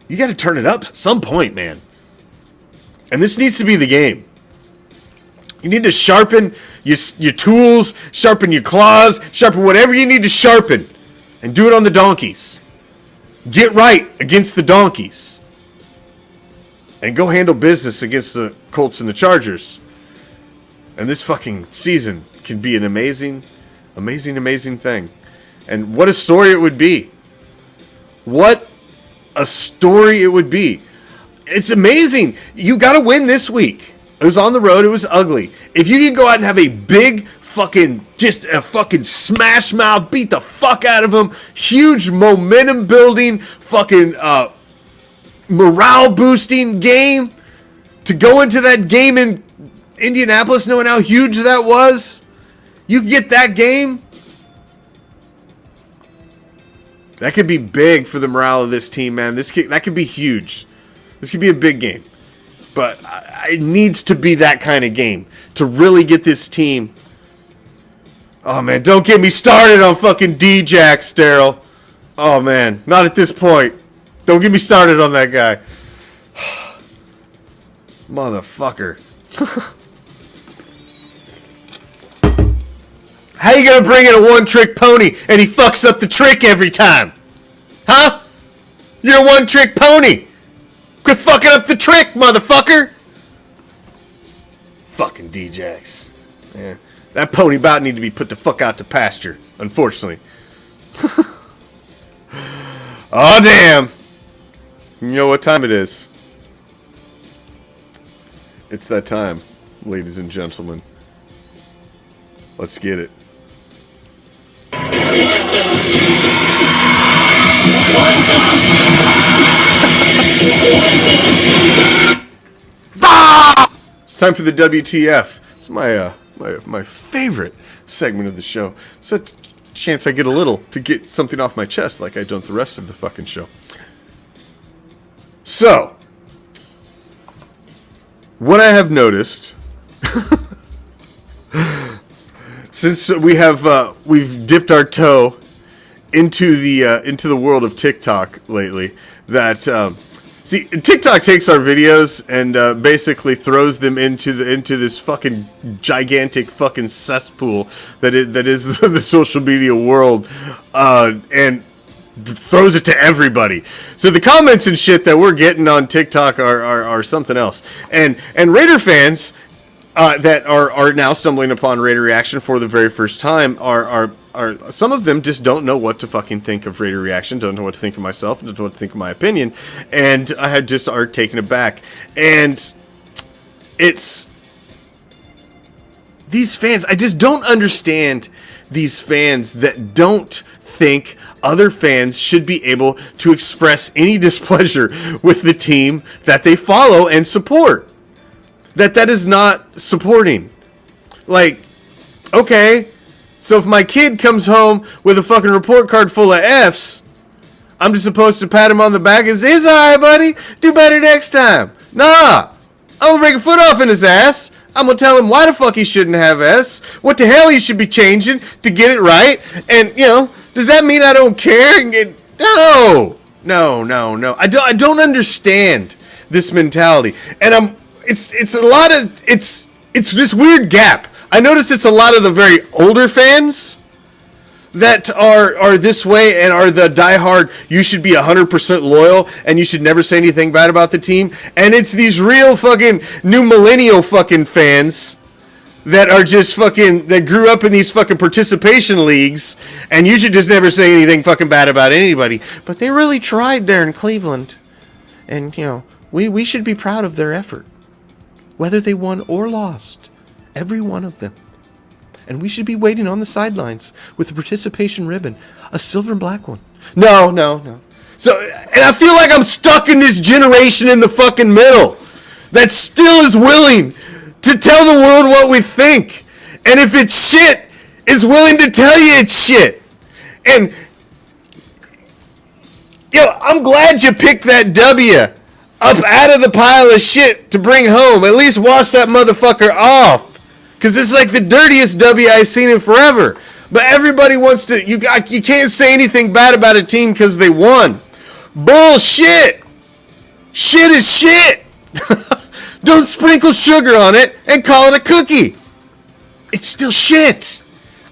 you got to turn it up at some point, man. And this needs to be the game. You need to sharpen your tools, sharpen your claws, sharpen whatever you need to sharpen, and do it on the donkeys. Get right against the donkeys. And go handle business against the Colts and the Chargers. And this fucking season can be an amazing, amazing, amazing thing. And what a story it would be. What a story it would be. It's amazing. You got to win this week. It was on the road. It was ugly. If you can go out and have a big fucking, just a fucking smash mouth, beat the fuck out of them, huge momentum building, fucking morale boosting game, to go into that game in Indianapolis knowing how huge that was, you get that game. That could be big for the morale of this team, man. That could be huge. This could be a big game. But it needs to be that kind of game to really get this team. Oh, man, don't get me started on fucking D-Jax, Daryl. Oh, man, not at this point. Don't get me started on that guy. Motherfucker. How you gonna bring in a one-trick pony and he fucks up the trick every time? Huh? You're a one-trick pony. Quit fucking up the trick, motherfucker. Fucking D-Jax. Yeah. That pony about need to be put the fuck out to pasture, unfortunately. Oh, damn. You know what time it is? It's that time, ladies and gentlemen. Let's get it. It's time for the WTF. It's my favorite segment of the show. It's a chance I get to get something off my chest like I don't the rest of the fucking show. So, what I have noticed since we've dipped our toe into the world of TikTok lately, that TikTok takes our videos and basically throws them into this fucking gigantic fucking cesspool that is the social media world, and throws it to everybody. So the comments and shit that we're getting on TikTok are something else. And Raider fans that are now stumbling upon Raider Reaction for the very first time are some of them just don't know what to fucking think of Raider Reaction, don't know what to think of myself, don't know what to think of my opinion, and I had just are taken aback. And it's these fans, I just don't understand these fans that don't think other fans should be able to express any displeasure with the team that they follow and support. That is not supporting. Like, okay, so if my kid comes home with a fucking report card full of F's, I'm just supposed to pat him on the back and say, "It's alright, buddy, do better next time." Nah, I'm gonna break a foot off in his ass. I'm gonna tell him why the fuck he shouldn't have S, what the hell he should be changing to get it right, and, does that mean I don't care? No. I don't understand this mentality, and it's this weird gap. I notice it's a lot of the very older fans that are this way and are the diehard, you should be 100% loyal and you should never say anything bad about the team. And it's these real fucking new millennial fucking fans that are just fucking, that grew up in these fucking participation leagues, and you should just never say anything fucking bad about anybody. But they really tried there in Cleveland. And, we should be proud of their effort. Whether they won or lost. Every one of them. And we should be waiting on the sidelines with the participation ribbon. A silver and black one. No. So, and I feel like I'm stuck in this generation in the fucking middle that still is willing to tell the world what we think. And if it's shit, is willing to tell you it's shit. And, I'm glad you picked that W up out of the pile of shit to bring home. At least wash that motherfucker off. Because it's like the dirtiest W I've seen in forever. But everybody wants to, you can't say anything bad about a team because they won. Bullshit. Shit is shit. Don't sprinkle sugar on it and call it a cookie. It's still shit.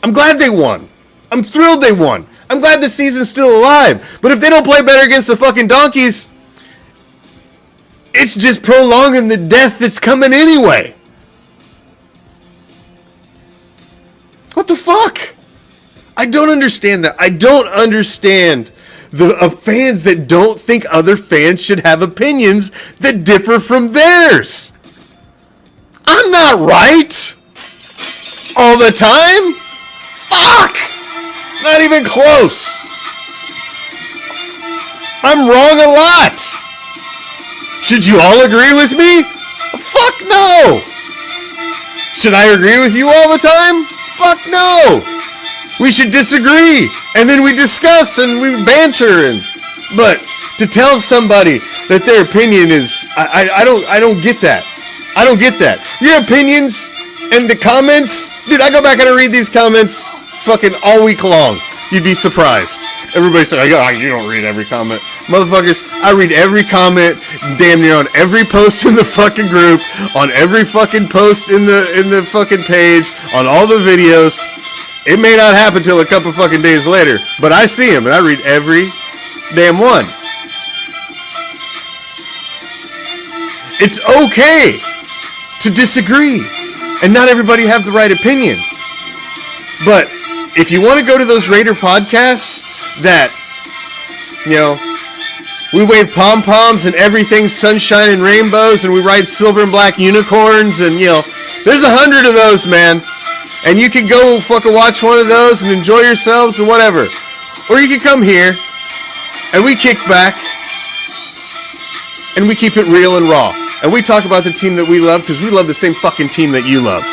I'm glad they won. I'm thrilled they won. I'm glad the season's still alive. But if they don't play better against the fucking Donkeys, it's just prolonging the death that's coming anyway. What the fuck? I don't understand that. I don't understand the fans that don't think other fans should have opinions that differ from theirs. I'm not right all the time. Fuck! Not even close. I'm wrong a lot. Should you all agree with me? Fuck no. Should I agree with you all the time? Fuck no. We should disagree, and then we discuss and we banter, but to tell somebody that their opinion is, I don't get that. I don't get that. Your opinions and the comments, dude, I go back and I read these comments fucking all week long. You'd be surprised. Everybody's like, oh, you don't read every comment. Motherfuckers, I read every comment damn near on every post in the fucking group, on every fucking post in the fucking page, on all the videos. It may not happen till a couple fucking days later, but I see them and I read every damn one. It's okay to disagree, and not everybody have the right opinion. But if you want to go to those Raider podcasts that, we wave pom-poms and everything's sunshine and rainbows and we ride silver and black unicorns and, there's 100 of those, man. And you can go fucking watch one of those and enjoy yourselves or whatever. Or you can come here and we kick back and we keep it real and raw. And we talk about the team that we love because we love the same fucking team that you love.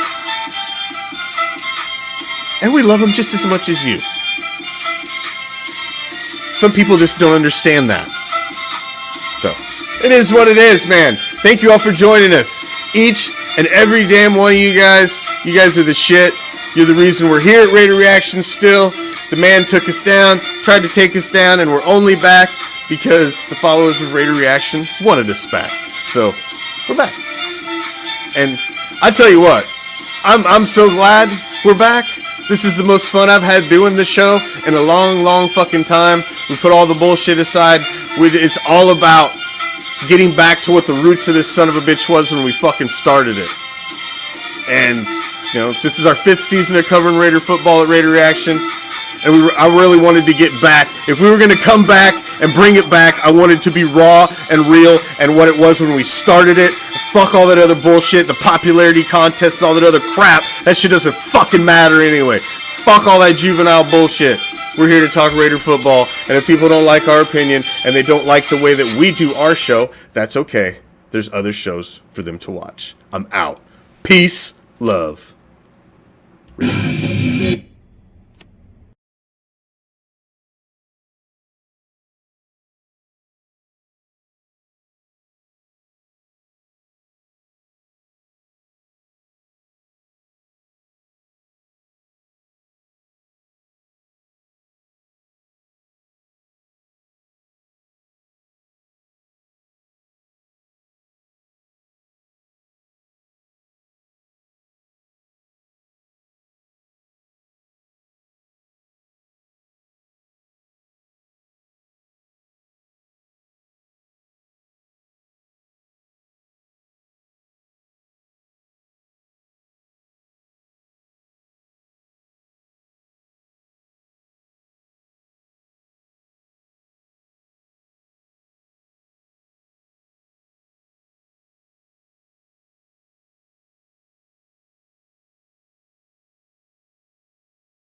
And we love them just as much as you. Some people just don't understand that. So, it is what it is, man. Thank you all for joining us. Each and every damn one of you guys. You guys are the shit. You're the reason we're here at Raider Reaction still. The man took us down, tried to take us down, and we're only back because the followers of Raider Reaction wanted us back. So, we're back. And I tell you what, I'm so glad we're back. This is the most fun I've had doing this show in a long, long fucking time. We put all the bullshit aside. It's all about getting back to what the roots of this son of a bitch was when we fucking started it. And, this is our 5th season of covering Raider football at Raider Reaction. And I really wanted to get back. If we were going to come back and bring it back, I wanted to be raw and real and what it was when we started it. Fuck all that other bullshit, the popularity contests, all that other crap. That shit doesn't fucking matter anyway. Fuck all that juvenile bullshit. We're here to talk Raider football, and if people don't like our opinion and they don't like the way that we do our show, that's okay. There's other shows for them to watch. I'm out. Peace, love. Raider.